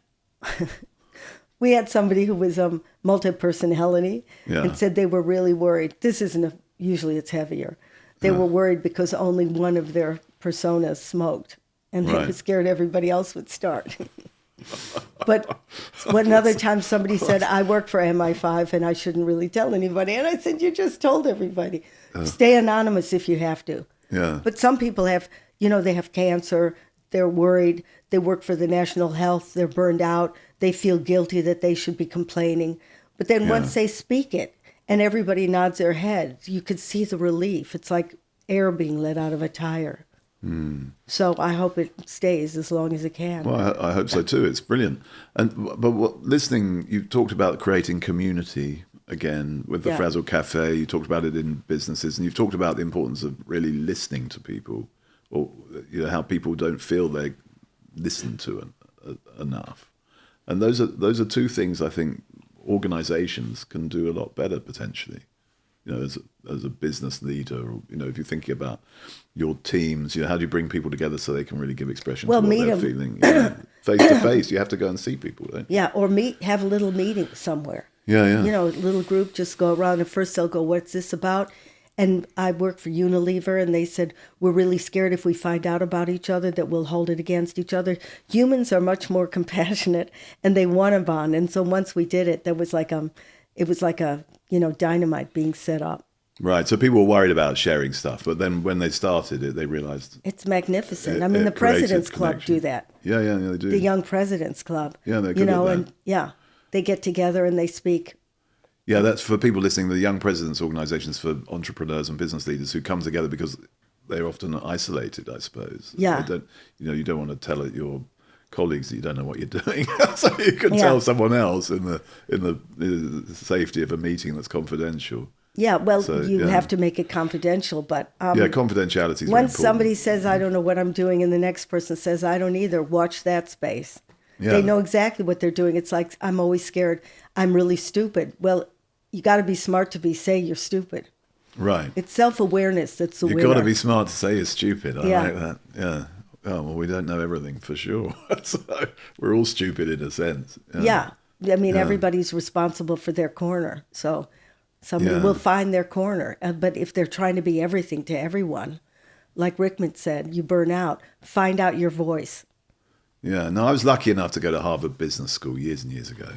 we had somebody who was multi-personality and said they were really worried. This isn't usually it's heavier. They were worried because only one of their personas smoked, and they were scared everybody else would start. But another time somebody said, I work for MI5 and I shouldn't really tell anybody. And I said, you just told everybody. Stay anonymous if you have to. Yeah. But some people have, they have cancer. They're worried. They work for the national health. They're burned out. They feel guilty that they should be complaining. But then once they speak it, And everybody nods their head. You could see the relief. It's like air being let out of a tire. So I hope it stays as long as it can. Well, I hope so too. It's brilliant. Listening, you talked about creating community again with the Frazzled Cafe. You talked about it in businesses, and you've talked about the importance of really listening to people, or how people don't feel they're listened to enough. And those are two things I think organizations can do a lot better potentially. As a business leader, or if you're thinking about your teams, how do you bring people together so they can really give expression to what they're feeling? Face to face, you have to go and see people, don't you? Yeah, or have a little meeting somewhere. Yeah. A little group, just go around, and first they'll go, "What's this about?" And I work for Unilever, and they said, "We're really scared if we find out about each other that we'll hold it against each other." Humans are much more compassionate, and they want to bond. And so once we did it, it was like a dynamite being set up. Right. So people were worried about sharing stuff, but then when they started it, they realized it's magnificent. The President's Club do that. Yeah, they do. The Young President's Club. Yeah, they're good at that. They get together and they speak. Yeah, that's for people listening. The Young Presidents Organizations for entrepreneurs and business leaders who come together because they're often isolated, I suppose. Yeah. You don't want to tell your colleagues that you don't know what you're doing, so you can tell someone else in the safety of a meeting that's confidential. Yeah, well, you have to make it confidential, but confidentiality is once somebody says, "I don't know what I'm doing," and the next person says, "I don't either," watch that space. Yeah. They know exactly what they're doing. It's like, "I'm always scared. I'm really stupid." Well, you got to be smart to say you're stupid. Right. It's self-awareness that's the winner. You've got to be smart to say you're stupid. I like that. Yeah. Oh, well, we don't know everything for sure. So we're all stupid in a sense. Yeah. Everybody's responsible for their corner. So somebody will find their corner. But if they're trying to be everything to everyone, like Rickman said, you burn out. Find out your voice. Yeah. No, I was lucky enough to go to Harvard Business School years and years ago.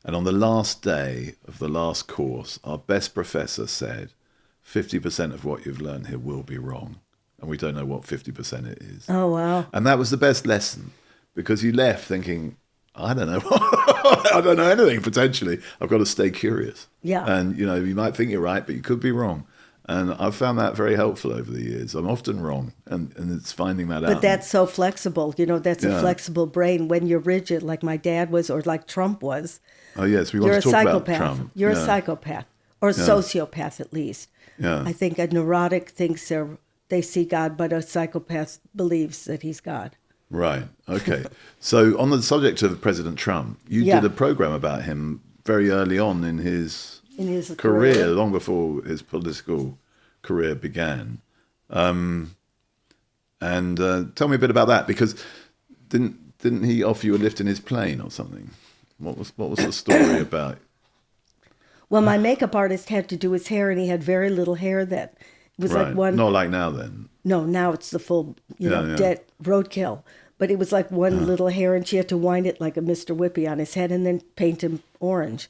And on the last day of the last course, our best professor said, 50% of what you've learned here will be wrong. And we don't know what 50% it is. Oh, wow. And that was the best lesson, because you left thinking, I don't know. I don't know anything, potentially. I've got to stay curious. Yeah. And, you might think you're right, but you could be wrong. And I've found that very helpful over the years. I'm often wrong, and it's finding that out. But that's so flexible. That's a flexible brain. When you're rigid, like my dad was, or like Trump was. Oh, yes. We want to talk about Trump. You're a psychopath, or a sociopath at least. Yeah. I think a neurotic thinks they see God, but a psychopath believes that he's God. Right. Okay. So on the subject of President Trump, you did a program about him very early on in his career, long before his political career began. And tell me a bit about that, because didn't he offer you a lift in his plane or something? What was the story about? Well, my makeup artist had to do his hair, and he had very little hair then. It was like one. Not like now then. No, now it's the full, dead roadkill. But it was like one little hair, and she had to wind it like a Mr. Whippy on his head and then paint him orange.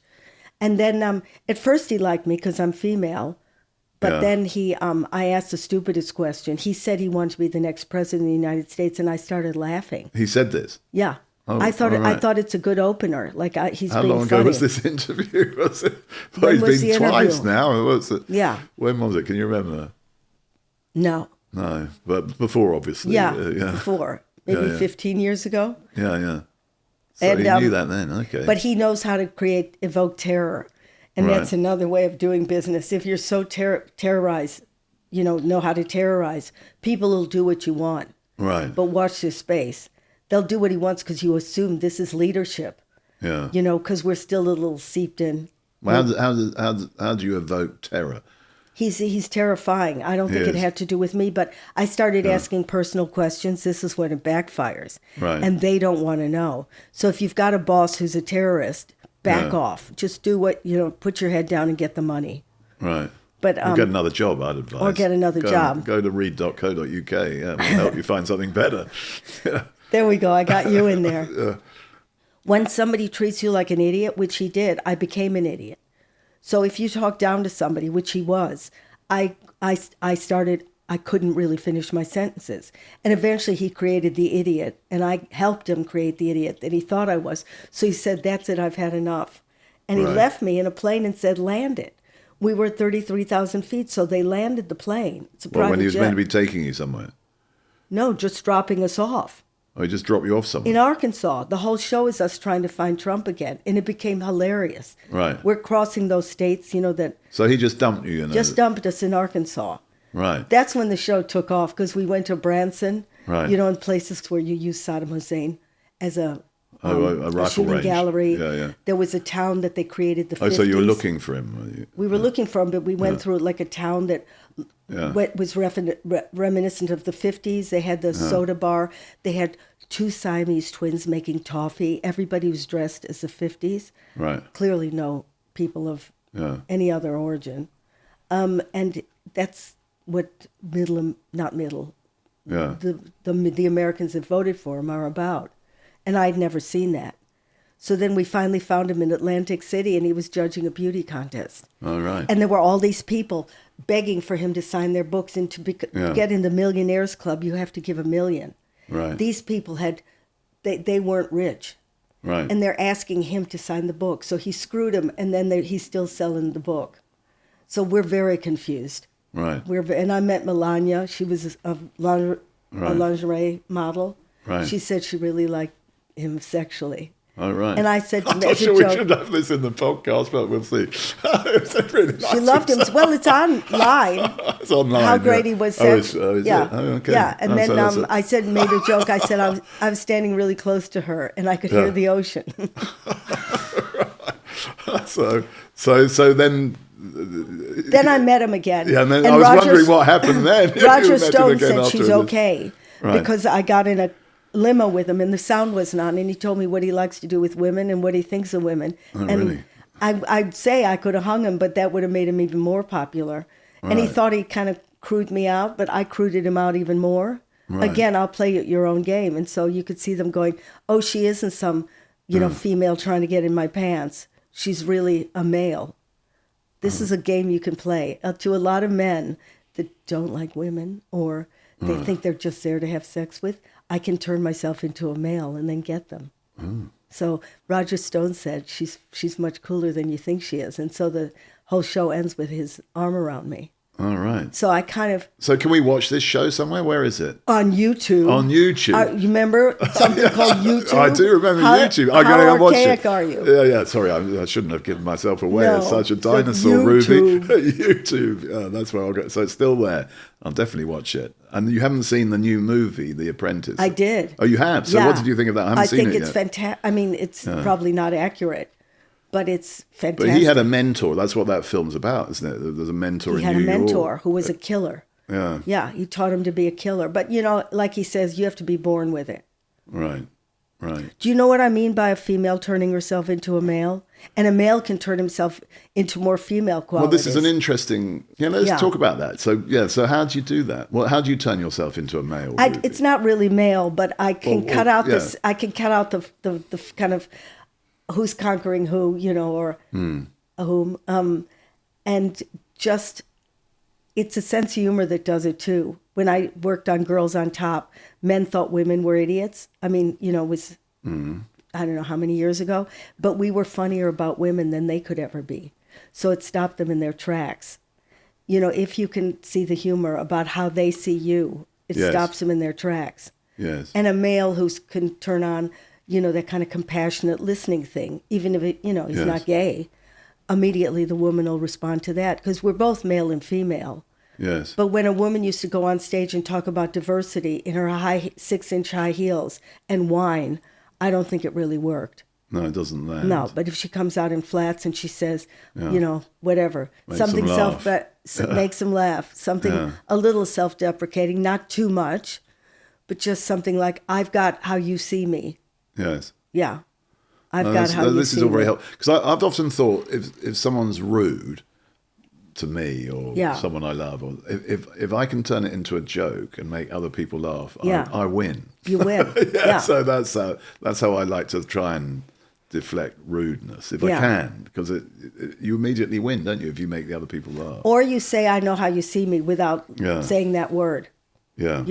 And then at first he liked me because I'm female. But then I asked the stupidest question. He said he wanted to be the next president of the United States, and I started laughing. He said this? Yeah. Oh, I thought it's a good opener. Like he's How being long funny. ago was this interview? Was it? Well, When was he's been the twice interview? now. Was it? Yeah. When was it? Can you remember? No. No, but before, obviously. Yeah, Yeah. before. Maybe 15 years ago. Yeah. So And, he knew that then. Okay. But he knows how to evoke terror. And that's another way of doing business. If you're so terrorized, know how to terrorize, people will do what you want. Right. But watch this space. They'll do what he wants because you assume this is leadership. Yeah. Because we're still a little seeped in. Well, how do you evoke terror? He's terrifying. I don't think it had to do with me, but I started asking personal questions. This is when it backfires. Right. And they don't want to know. So if you've got a boss who's a terrorist, back off. Just do what, put your head down and get the money. Right. But or get another job, I'd advise. Or get another job. Go to read.co.uk. Yeah, we'll help you find something better. There we go. I got you in there. When somebody treats you like an idiot, which he did, I became an idiot. So if you talk down to somebody, which he was, I couldn't really finish my sentences. And eventually he created the idiot, and I helped him create the idiot that he thought I was. So he said, "That's it, I've had enough." And he left me in a plane and said, "Land it." We were at 33,000 feet, so they landed the plane. It's a Well, private when he was jet. meant to be taking you somewhere. No, just dropping us off. Or he just dropped you off somewhere. In Arkansas, the whole show is us trying to find Trump again, and it became hilarious. Right. We're crossing those states, that So he just dumped you, just dumped us in Arkansas. Right. That's when the show took off, because we went to Branson, Right. in places where you use Saddam Hussein as a rifle shooting range. gallery. Yeah. There was a town that they created the 50s. Oh, so you were looking for him, were you? We were looking for him, but we went through like a town that was reminiscent of the 50s. They had the soda bar. They had 2 Siamese twins making toffee. Everybody was dressed as the 50s. Right. Clearly no people of any other origin. And that's what the Americans that voted for him are about. And I'd never seen that. So then we finally found him in Atlantic City, and he was judging a beauty contest. All right. And there were all these people begging for him to sign their books, and to get in the Millionaires Club, you have to give $1 million. Right. These people they weren't rich. Right. And they're asking him to sign the book. So he screwed them, and then he's still selling the book. So we're very confused. Right. And I met Melania. She was a lingerie model. Right. She said she really liked him sexually. All right. And I said, I'm not sure we should have this in the podcast, but we'll see. It's really nice. She loved him. Well, it's online. It's online. How great he was. Is it? Yeah. Oh, okay. Yeah. And then so I made a joke. I said I was standing really close to her, and I could hear the ocean. So then. Then I met him again. Yeah, and then I was wondering what happened then. Roger Stone said she's afterwards. okay, Right. because I got in a limo with him and the sound wasn't on, and he told me what he likes to do with women and what he thinks of women. Oh, and really? I'd say I could have hung him, but that would have made him even more popular. And he Right. thought he kind of crewed me out, but I crewed him out even more. Right. Again, I'll play at your own game. And so you could see them going, oh, she isn't some, female trying to get in my pants. She's really a male. This is a game you can play. To a lot of men that don't like women, or they think they're just there to have sex with, I can turn myself into a male and then get them. So Roger Stone said, she's much cooler than you think she is. And so the whole show ends with his arm around me. All right. So I kind of... So can we watch this show somewhere? Where is it? On YouTube. On YouTube. You remember something called YouTube? I do remember YouTube. How I'm watch archaic it. are you? Yeah. Sorry, I shouldn't have given myself away No, as such a so dinosaur, Ruby. YouTube. YouTube. That's where I'll go. So it's still there. I'll definitely watch it. And you haven't seen the new movie, The Apprentice? I did. Oh, you have? So Yeah. what did you think of that? I haven't seen it think yet. it's fantastic. I mean, it's probably not accurate, but it's fantastic. But he had a mentor. That's what that film's about, isn't it? There's a mentor He in had a New York. mentor who was a killer. Yeah. Yeah, he taught him to be a killer. But, like he says, you have to be born with it. Right. Do you know what I mean by a female turning herself into a male? And a male can turn himself into more female qualities. Well, this is an interesting... let's talk about that. So how do you do that? Well, how do you turn yourself into a male? It's not really male, but I can cut out yeah. this. I can cut out the kind of who's conquering who, or whom, and just it's a sense of humor that does it too. When I worked on Girls on Top, men thought women were idiots. I mean, it was I don't know how many years ago, but we were funnier about women than they could ever be. So it stopped them in their tracks. If you can see the humor about how they see you, it Yes. stops them in their tracks. Yes. And a male who can turn on, that kind of compassionate listening thing, even if he's Yes. not gay, immediately the woman will respond to that, because we're both male and female. Yes. But when a woman used to go on stage and talk about diversity in her 6-inch high heels and whine, I don't think it really worked. No, it doesn't land. No, but if she comes out in flats and she says, whatever, Makes something them laugh. makes them laugh, something a little self-deprecating, not too much, but just something like, I've got how you see me. Yes. Yeah. I've got how you see me. This is all very helpful. Because I've often thought if someone's rude to me or someone I love, or if I can turn it into a joke and make other people laugh, I win. You win. So that's how I like to try and deflect rudeness if I can, because you immediately win, don't you, if you make the other people laugh. Or you say, I know how you see me, without saying that word. Yeah.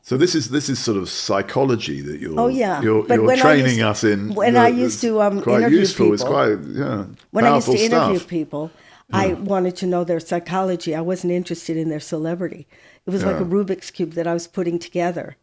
So this is sort of psychology that you're you're when training us in. When I used to quite interview useful. people, It's quite when I used powerful to interview stuff. people, I wanted to know their psychology. I wasn't interested in their celebrity. It was like a Rubik's Cube that I was putting together.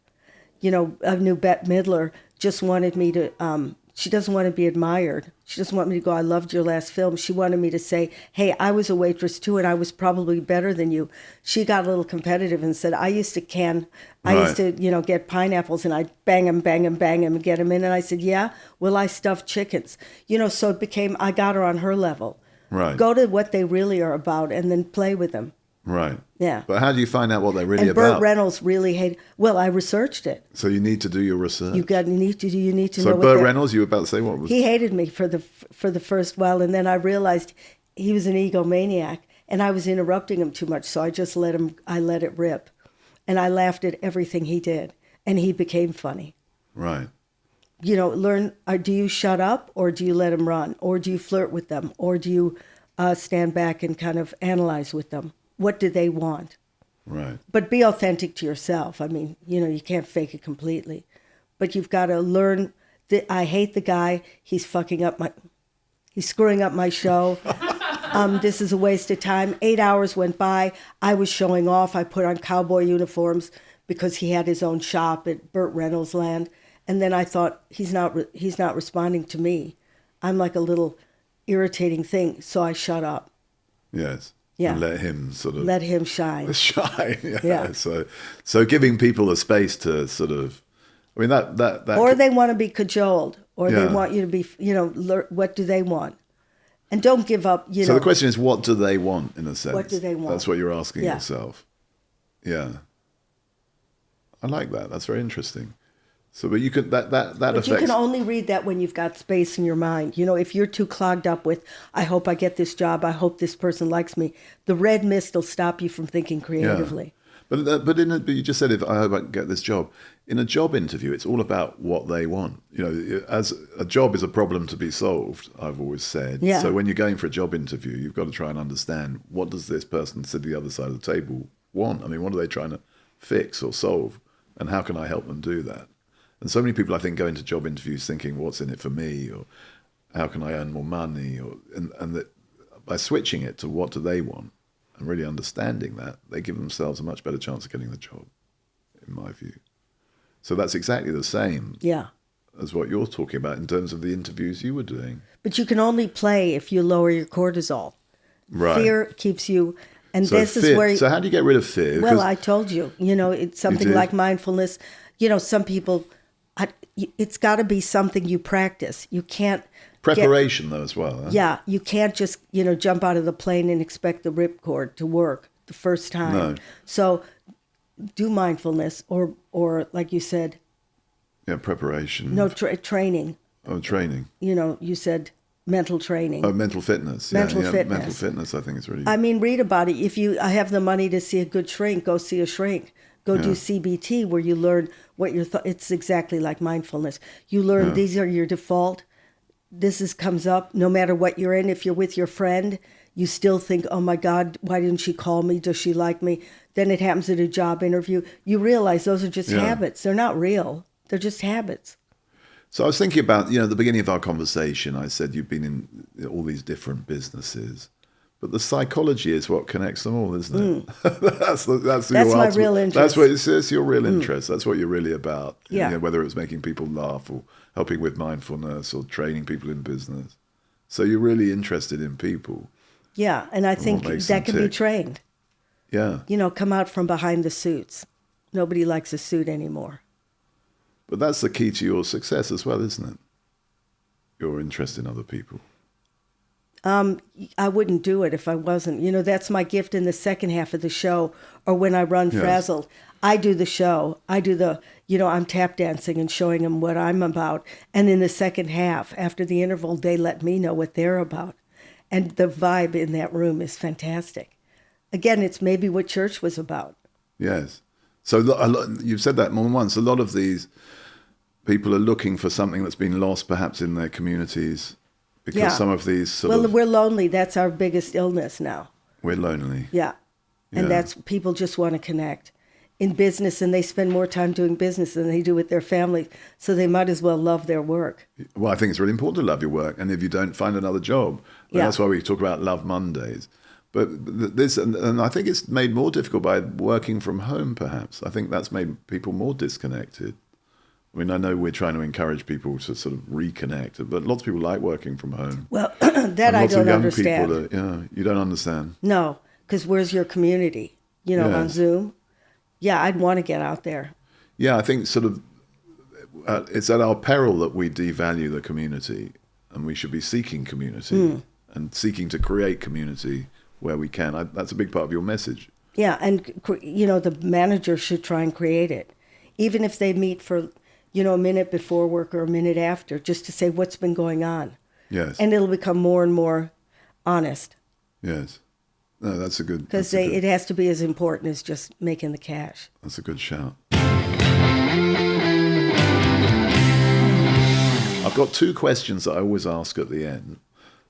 You know, I knew Bette Midler just wanted me to, she doesn't want to be admired. She doesn't want me to go, I loved your last film. She wanted me to say, hey, I was a waitress too, and I was probably better than you. She got a little competitive and said, I used to, get pineapples and I'd bang them, and get them in. And I said, yeah, well, I stuffed chickens. You know, so it became, I got her on her level. Right. Go to what they really are about and then play with them. Right. Yeah. But how do you find out what they're really and Burt about? Reynolds really hated. Well, I researched it. So you need to do your research. You need to So know. Burt Reynolds, you were about to say what was? He hated me for the first while, and then I realized he was an egomaniac, and I was interrupting him too much. So I just let it rip, and I laughed at everything he did, and he became funny. Right. You know, do you shut up, or do you let him run, or do you flirt with them, or do you stand back and kind of analyze with them? What do they want? Right. But be authentic to yourself. I mean, you know, you can't fake it completely. But you've got to learn that I hate the guy. He's screwing up my show. This is a waste of time. 8 hours went by. I was showing off. I put on cowboy uniforms because he had his own shop at Burt Reynolds Land. And then I thought, he's not responding to me. I'm like a little irritating thing. So I shut up. Yes. Yeah. And let him shine. Shine. Yeah. So giving people a space to sort of, I mean, that or they want to be cajoled, or they want you to be, what do they want? And don't give up, So the question is, what do they want, in a sense? What do they want? That's what you're asking yourself. Yeah. I like that. That's very interesting. So, but you could, that But affects... you can only read that when you've got space in your mind. You know, if you're too clogged up with, I hope I get this job, I hope this person likes me, the red mist will stop you from thinking creatively. Yeah. But you just said, if I hope I can get this job. In a job interview, it's all about what they want. You know, as a job is a problem to be solved, I've always said. Yeah. So when you're going for a job interview, you've got to try and understand, what does this person sitting the other side of the table want? I mean, what are they trying to fix or solve? And how can I help them do that? And so many people, I think, go into job interviews thinking, what's in it for me? Or how can I earn more money? And that by switching it to what do they want and really understanding that, they give themselves a much better chance of getting the job, in my view. So that's exactly the same as what you're talking about in terms of the interviews you were doing. But you can only play if you lower your cortisol. Right. Fear keeps you... And so this fear, is where... So how do you get rid of fear? Well, I told you, it's something like mindfulness. You know, some people... it's got to be something you practice. You can't... Preparation, though, as well. Huh? Yeah, you can't just, jump out of the plane and expect the ripcord to work the first time. No. So do mindfulness or like you said... Yeah, preparation. No, training. Oh, training. You said mental training. Oh, mental fitness. Mental fitness. Mental fitness, I think is really... I mean, read about it. If I have the money to see a good shrink, go see a shrink. Go do CBT where you learn what your it's exactly like mindfulness. You learn these are your default. This comes up no matter what you're in. If you're with your friend, you still think, oh my God, why didn't she call me? Does she like me? Then it happens at a job interview. You realize those are just habits. They're not real. They're just habits. So I was thinking about, at the beginning of our conversation, I said you've been in all these different businesses. But the psychology is what connects them all, isn't it? that's my real interest. That's what it's your real interest. That's what you're really about. Yeah. Whether it's making people laugh or helping with mindfulness or training people in business. So you're really interested in people. Yeah, and I think that can be trained. Yeah. Come out from behind the suits. Nobody likes a suit anymore. But that's the key to your success as well, isn't it? Your interest in other people. I wouldn't do it if I wasn't. That's my gift in the second half of the show or when I run Frazzled. I do the show. I do the, I'm tap dancing and showing them what I'm about. And in the second half, after the interval, they let me know what they're about. And the vibe in that room is fantastic. Again, it's maybe what church was about. Yes. So you've said that more than once. A lot of these people are looking for something that's been lost perhaps in their communities. Because some of these we're lonely. That's our biggest illness now. We're lonely. Yeah. And that's, people just want to connect. in business, and they spend more time doing business than they do with their family. So they might as well love their work. Well, I think it's really important to love your work. And if you don't, find another job. Yeah. That's why we talk about Love Mondays. But this, and I think it's made more difficult by working from home, perhaps. I think that's made people more disconnected. I mean, I know we're trying to encourage people to sort of reconnect, but lots of people like working from home. Well, that I don't understand. You don't understand. No, because where's your community? You know, on Yes. Zoom? Yeah, I'd want to get out there. Yeah, I think sort of it's at our peril that we devalue the community, and we should be seeking community and seeking to create community where we can. That's a big part of your message. Yeah, and, you know, the manager should try and create it. Even if they meet for, you know, a minute before work or a minute after, just to say what's been going on. Yes. And it'll become more and more honest. Yes. No, that's a good... Because it has to be as important as just making the cash. That's a good shout. I've got two questions that I always ask at the end,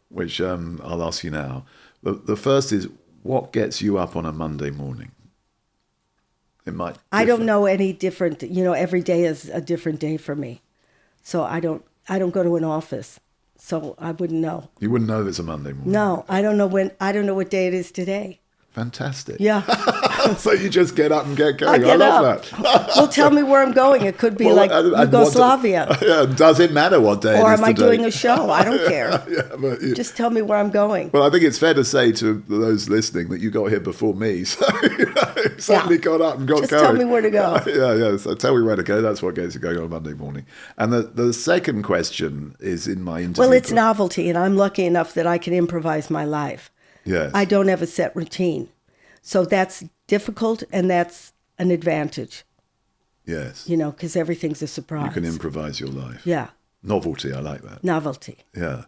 which I'll ask you now. The first is, what gets you up on a Monday morning? It might... I don't know any different. You know, every day is a different day for me. So I don't go to an office. So I wouldn't know. You wouldn't know if it's a Monday morning? No, I don't know what day it is today. Fantastic. Yeah. So you just get up and get going. I get love up. that. Well, tell me where I'm going. It could be like Yugoslavia. Does it matter what day Or it is am I today? doing a show? I don't care. Yeah, but Just tell me where I'm going. well, I think it's fair to say to those listening that you got here before me. So you suddenly got up and got Just going. tell me where to go. Yeah. So tell me where to go. That's what gets you going on a Monday morning. And the second question is in my interview. Well, it's book. novelty, and I'm lucky enough that I can improvise my life. Yes. I don't have a set routine. So that's difficult, and that's an advantage, Yes. you know, because everything's a surprise. You can improvise your life. Yeah, Novelty, I like that. novelty, Yeah.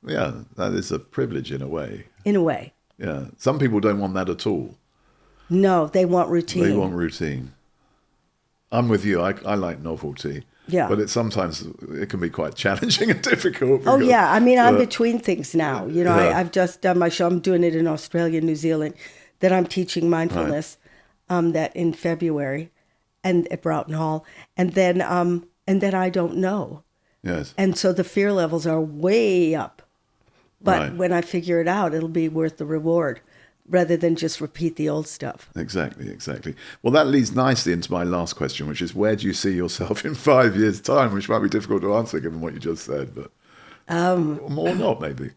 Yeah, that is a privilege in a way. in a way. Yeah. Some people don't want that at all. No, they want routine. They want routine. I'm with you. I like novelty. Yeah. But sometimes it can be quite challenging and difficult. Oh, because, yeah. I mean, I'm between things now. You know, Yeah. I've just done my show. I'm doing it in Australia, New Zealand. Then I'm teaching mindfulness that in February and at Broughton Hall. And then I don't know. Yes. And so the fear levels are way up. But Right. when I figure it out, it'll be worth the reward rather than just repeat the old stuff. Exactly. Well, that leads nicely into my last question, which is, where do you see yourself in 5 years' time? Which might be difficult to answer given what you just said, but or not maybe.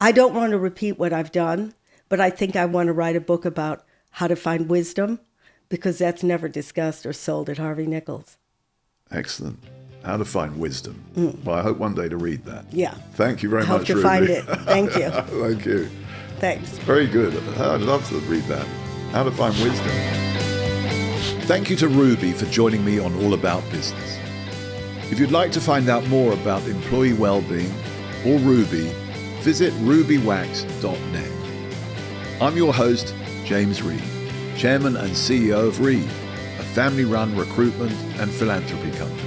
I don't want to repeat what I've done, but I think I want to write a book about how to find wisdom, because that's never discussed or sold at Harvey Nichols. Excellent. How to find wisdom. Well, I hope one day to read that. Yeah. Thank you very Hope much, to Ruby. find it. Thank you. Thank you. Thanks. Very good. I'd love to read that. How to find wisdom. Thank you to Ruby for joining me on All About Business. If you'd like to find out more about employee well-being or Ruby, visit rubywax.net. I'm your host, James Reed, Chairman and CEO of Reed, a family-run recruitment and philanthropy company.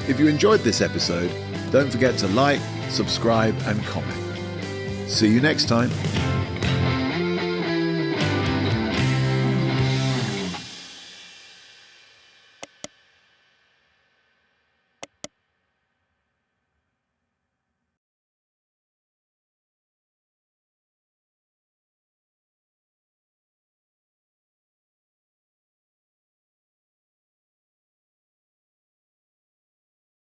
If you enjoyed this episode, don't forget to like, subscribe, and comment. See you next time.